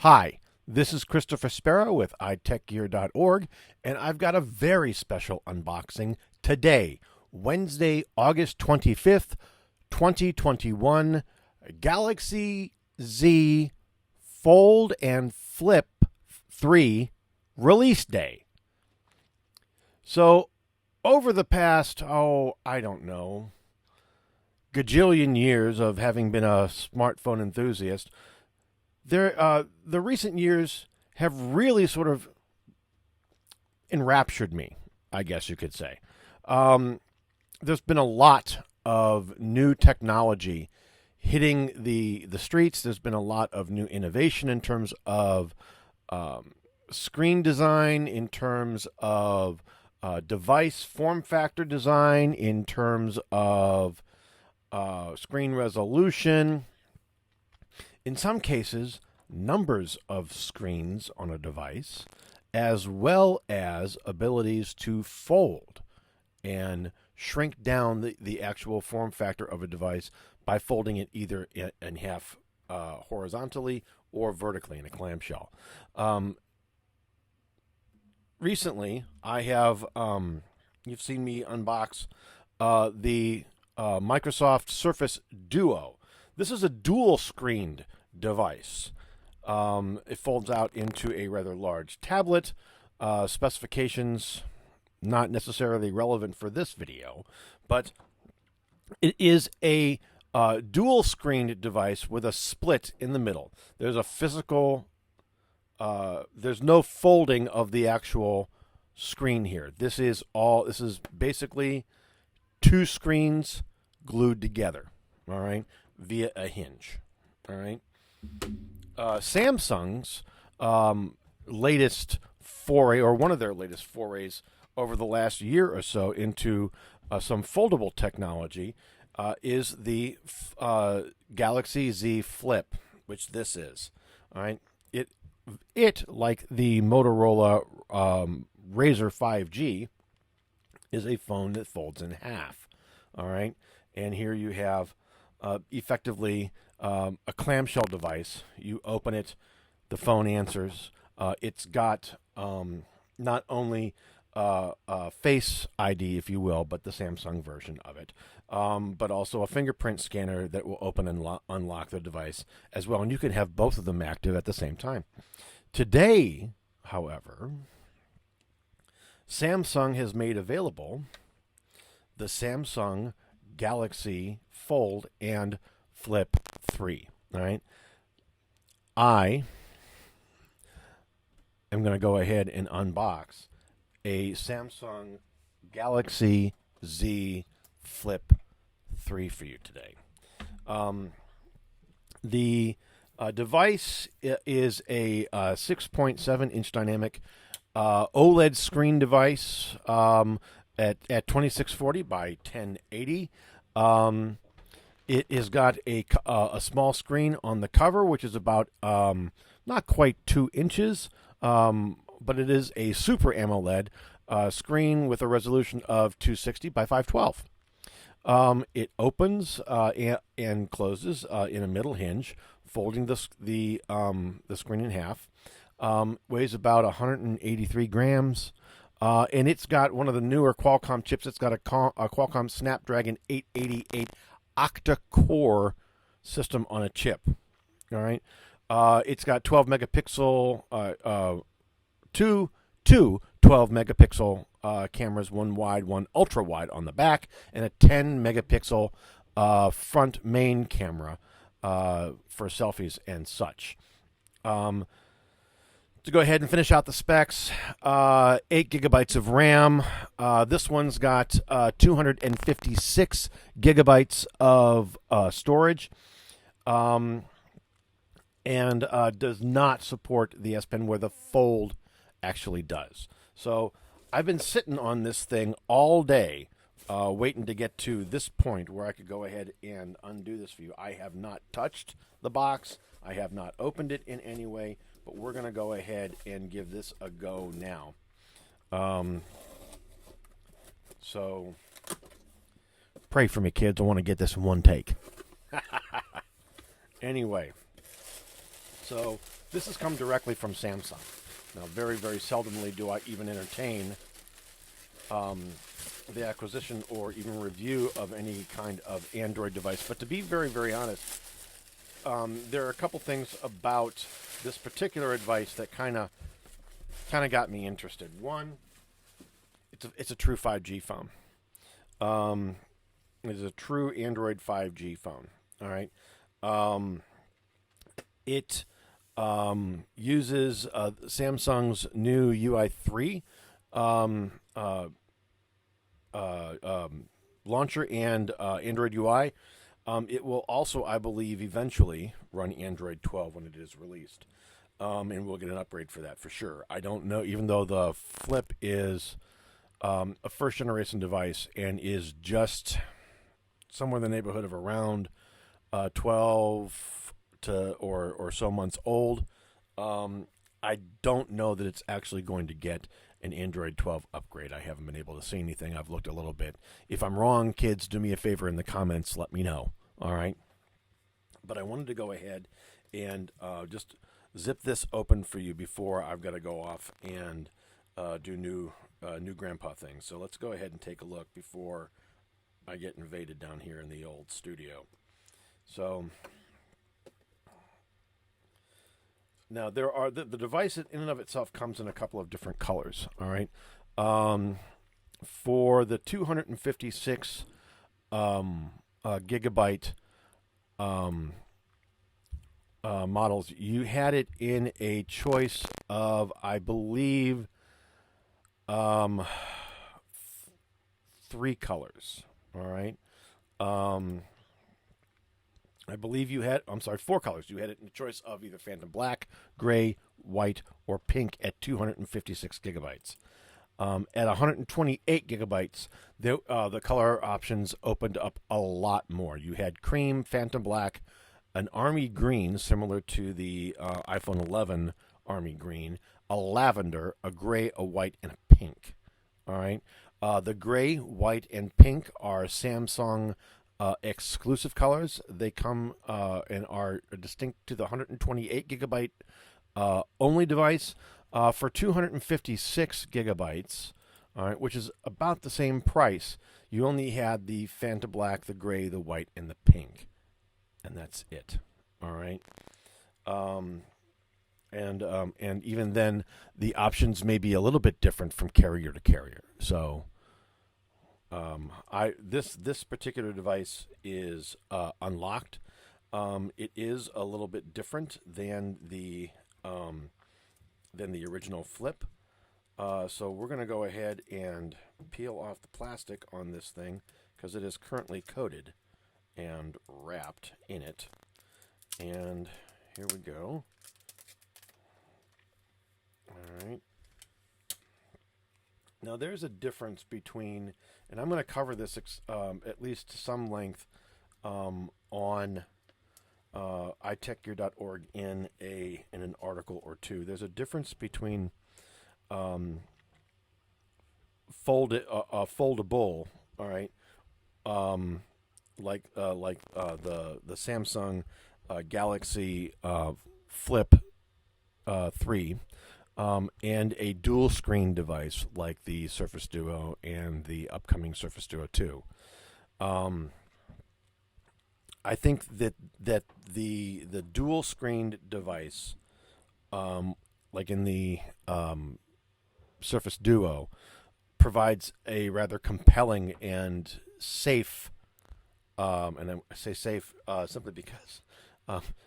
Hi, this is Christopher Sparrow with iTechGear.org, and I've got a very special unboxing today, Wednesday, August 25th, 2021, Galaxy Z Fold and Flip 3 release day. So, over the past, I don't know, gajillion years of having been a smartphone enthusiast, the recent years have really sort of enraptured me, I guess you could say. There's been a lot of new technology hitting the streets. There's been a lot of new innovation in terms of screen design, in terms of device form factor design, in terms of screen resolution. In some cases, numbers of screens on a device, as well as abilities to fold and shrink down the actual form factor of a device by folding it either in half horizontally or vertically in a clamshell. Recently, I have, you've seen me unbox the Microsoft Surface Duo. This is a dual-screened device. It folds out into a rather large tablet. Specifications not necessarily relevant for this video, but it is a dual-screened device with a split in the middle. There's a physical, there's no folding of the actual screen here. This is basically two screens glued together, all right, via a hinge, all right. Samsung's latest foray, or one of their latest forays over the last year or so into some foldable technology, is the Galaxy Z Flip, which this is, all right. It like the Motorola Razr 5G, is a phone that folds in half, all right. And here you have effectively a clamshell device. You open it, the phone answers. It's got not only Face ID, if you will, but the Samsung version of it, but also a fingerprint scanner that will open and unlock the device as well. And you can have both of them active at the same time. Today, however, Samsung has made available the Samsung Galaxy Fold and Flip 3. All right. I am going to go ahead and unbox a Samsung Galaxy Z Flip 3 for you today. The device is a 6.7-inch dynamic OLED screen device at 2640 by 1080. It has got a small screen on the cover, which is about not quite 2 inches, but it is a Super AMOLED screen with a resolution of 260 by 512. It opens and closes in a middle hinge, folding the screen in half. Weighs about 183 grams. And it's got one of the newer Qualcomm chips. It's got a Qualcomm Snapdragon 888 octa-core system on a chip. All right. It's got 12 megapixel, two 12 megapixel cameras, one wide, one ultra wide on the back, and a 10 megapixel front main camera for selfies and such. To go ahead and finish out the specs, 8 gigabytes of RAM. This one's got 256 gigabytes of storage, and does not support the S Pen, where the Fold actually does. So I've been sitting on this thing all day, waiting to get to this point where I could go ahead and undo this for you. I have not touched the box. I have not opened it in any way. But we're going to go ahead and give this a go now. So pray for me, kids. I want to get this in one take. Anyway, so This has come directly from Samsung. Now, very, very seldomly do I even entertain the acquisition or even review of any kind of Android device. But to be very, very honest, there are a couple things about this particular device that kind of got me interested. One, it's a true 5G phone. It is a true Android 5G phone. All right. It uses Samsung's new UI3 launcher and Android UI. It will also, I believe, eventually run Android 12 when it is released. And we'll get an upgrade for that for sure. I don't know, even though the Flip is a first generation device and is just somewhere in the neighborhood of around 12 to or so months old. I don't know that it's actually going to get an Android 12 upgrade. I haven't been able to see anything. I've looked a little bit. If I'm wrong, kids, do me a favor in the comments. Let me know. All right. But I wanted to go ahead and just zip this open for you before I've got to go off and do new grandpa things. So let's go ahead and take a look before I get invaded down here in the old studio. So now there are the device in and of itself comes in a couple of different colors. All right. For the 256 gigabyte models, you had it in a choice of, I believe, 3 colors. All right. I believe you had, 4 colors. You had it in a choice of either Phantom Black, Gray, White, or Pink at 256 gigabytes. At 128 gigabytes, the color options opened up a lot more. You had Cream, Phantom Black, an Army Green, similar to the iPhone 11 Army Green, a Lavender, a Gray, a White, and a Pink. All right. The Gray, White, and Pink are Samsung exclusive colors. They come and are distinct to the 128 gigabyte only device. For 256 gigabytes, all right, which is about the same price, you only had the Phantom Black, the Gray, the White, and the Pink, and that's it. All right. And even then, the options may be a little bit different from carrier to carrier. So, this particular device is unlocked. It is a little bit different than the original Flip. So we're going to go ahead and peel off the plastic on this thing because it is currently coated and wrapped in it. And here we go. All right. Now there's a difference between, and I'm going to cover this at least to some length on itechgear.org in an article or two. There's a difference between foldable, all right, like the Samsung Galaxy Flip 3, and a dual screen device like the Surface Duo and the upcoming Surface Duo 2. I think that the dual screened device, like in the Surface Duo, provides a rather compelling and safe, and I say safe simply because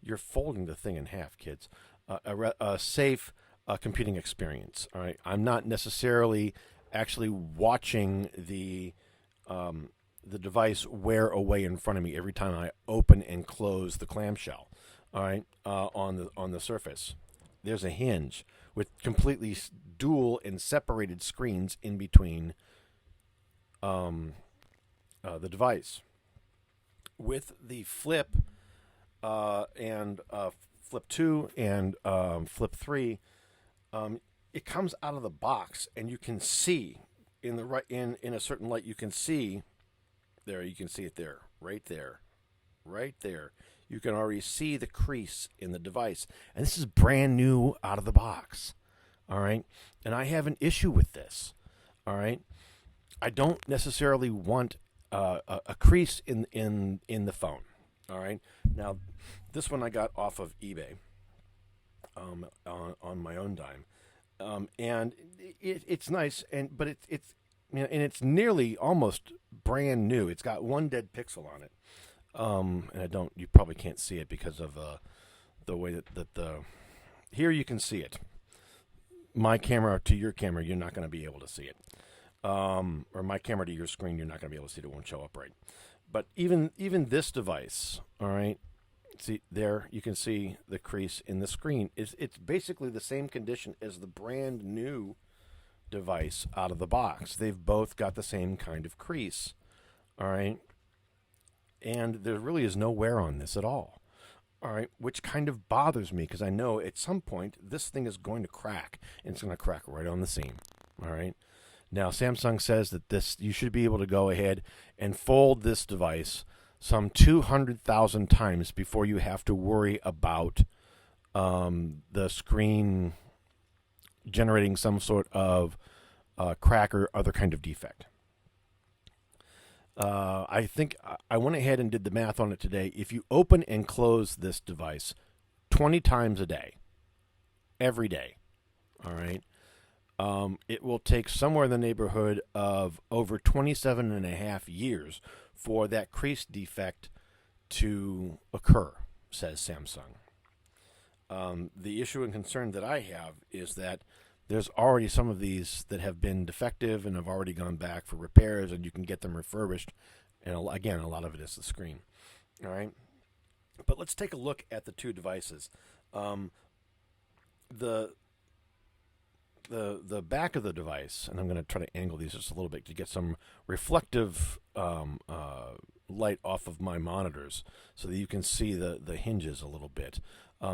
you're folding the thing in half, kids. A safe computing experience. All right, I'm not necessarily actually watching the device wear away in front of me every time I open and close the clamshell. All right, on the Surface, there's a hinge with completely dual and separated screens in between the device. With the Flip and Flip 2 and Flip 3, it comes out of the box, and you can see in a certain light. You can see there. You can see it there, right there, right there. you can already see the crease in the device. And this is brand new out of the box. All right. And I have an issue with this. All right. I don't necessarily want a crease in the phone. All right. Now, this one I got off of eBay on my own dime, and it's nice, but it's and it's nearly almost brand new. It's got one dead pixel on it, and you probably can't see it because of the way that the here you can see it. My camera to your camera, you're not going to be able to see it. Or my camera to your screen, you're not going to be able to see it. It won't show up right. But even this device, all right, see there, you can see the crease in the screen. It's basically the same condition as the brand new device out of the box. They've both got the same kind of crease, all right? And there really is no wear on this at all, all right, which kind of bothers me because I know at some point this thing is going to crack, and it's going to crack right on the seam, all right? Now, Samsung says that you should be able to go ahead and fold this device some 200,000 times before you have to worry about the screen generating some sort of crack or other kind of defect. I think I went ahead and did the math on it today. If you open and close this device 20 times a day, every day, all right, it will take somewhere in the neighborhood of over 27 and a half years for that crease defect to occur, says Samsung. The issue and concern that I have is that there's already some of these that have been defective and have already gone back for repairs, and you can get them refurbished. And again, a lot of it is the screen. All right, but let's take a look at the two devices. The back of the device, and I'm going to try to angle these just a little bit to get some reflective light off of my monitors so that you can see the hinges a little bit.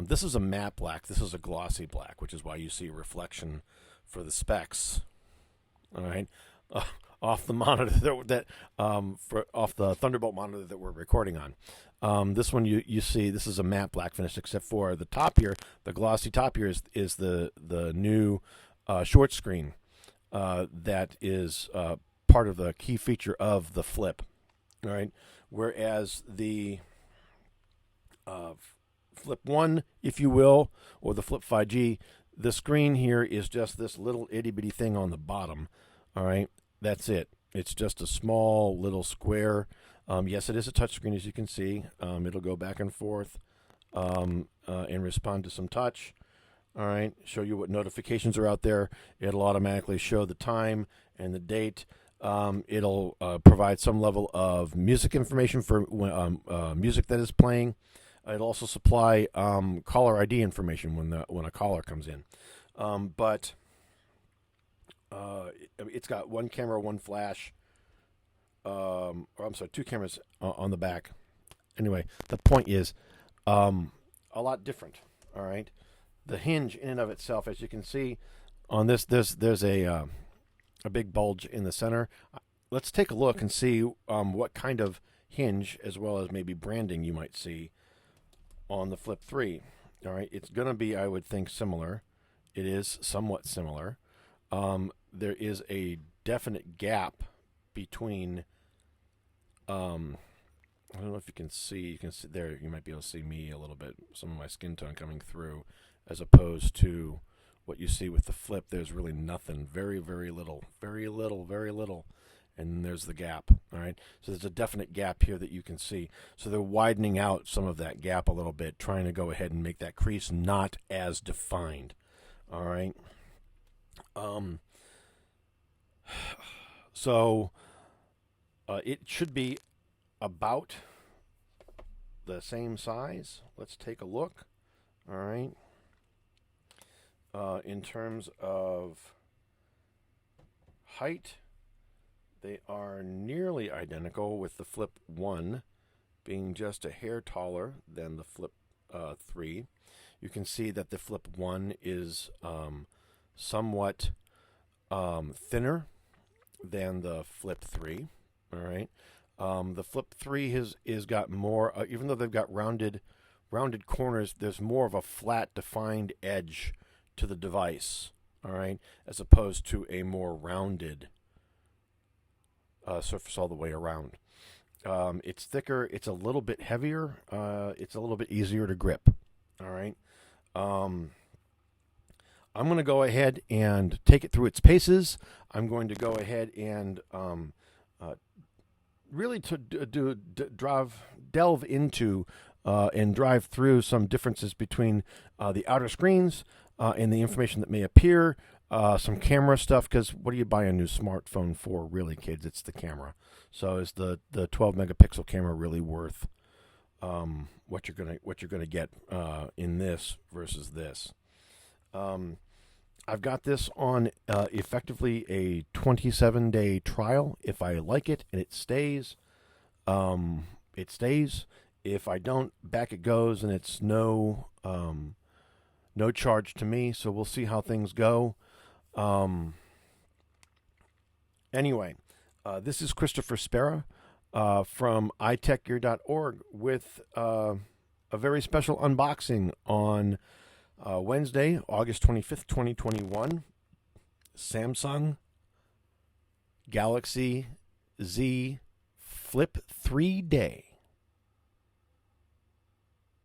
This is a matte black. This is a glossy black, which is why you see a reflection for the specs. All right, off the monitor off the Thunderbolt monitor that we're recording on. This one you see this is a matte black finish, except for the top here, the glossy top here is the new short screen that is part of the key feature of the Flip. All right, whereas the Flip 1, if you will, or the Flip 5G, the screen here is just this little itty bitty thing on the bottom. All right, that's it. It's just a small little square. Yes, it is a touchscreen, as you can see. It'll go back and forth and respond to some touch. All right, show you what notifications are out there. It'll automatically show the time and the date. It'll provide some level of music information for music that is playing. It'll also supply caller ID information when a caller comes in. But it's got one camera, one flash. Or I'm sorry, two cameras on the back. Anyway, the point is a lot different. All right. The hinge in and of itself, as you can see on this, there's a big bulge in the center. Let's take a look and see what kind of hinge, as well as maybe branding, you might see on the Flip 3. All right, it's going to be, I would think, similar. It is somewhat similar. There is a definite gap between. I don't know if you can see. You can see there. You might be able to see me a little bit. Some of my skin tone coming through, as opposed to what you see with the Flip. There's really nothing. Very, very little. Very little. Very little. And there's the gap. All right. So there's a definite gap here that you can see. So they're widening out some of that gap a little bit, trying to go ahead and make that crease not as defined. All right. So it should be about the same size. Let's take a look. All right. In terms of height, they are nearly identical, with the Flip 1 being just a hair taller than the Flip 3. You can see that the Flip 1 is somewhat thinner than the Flip 3. All right. The Flip 3 is got more, even though they've got rounded corners, there's more of a flat, defined edge to the device, all right, as opposed to a more rounded surface all the way around. It's thicker, it's a little bit heavier, it's a little bit easier to grip, all right. I'm going to go ahead and take it through its paces. I'm going to go ahead and really to delve into and drive through some differences between the outer screens and the information that may appear, some camera stuff, because what do you buy a new smartphone for, really, kids? It's the camera. So is the 12 megapixel camera really worth what you're gonna get in this versus this? I've got this on effectively a 27-day trial. If I like it and it stays, it stays. If I don't, back it goes, and it's no charge to me. So we'll see how things go. Anyway, this is Christopher Spera from itechgear.org with a very special unboxing on Wednesday, August 25th, 2021, Samsung Galaxy Z Flip 3 Day.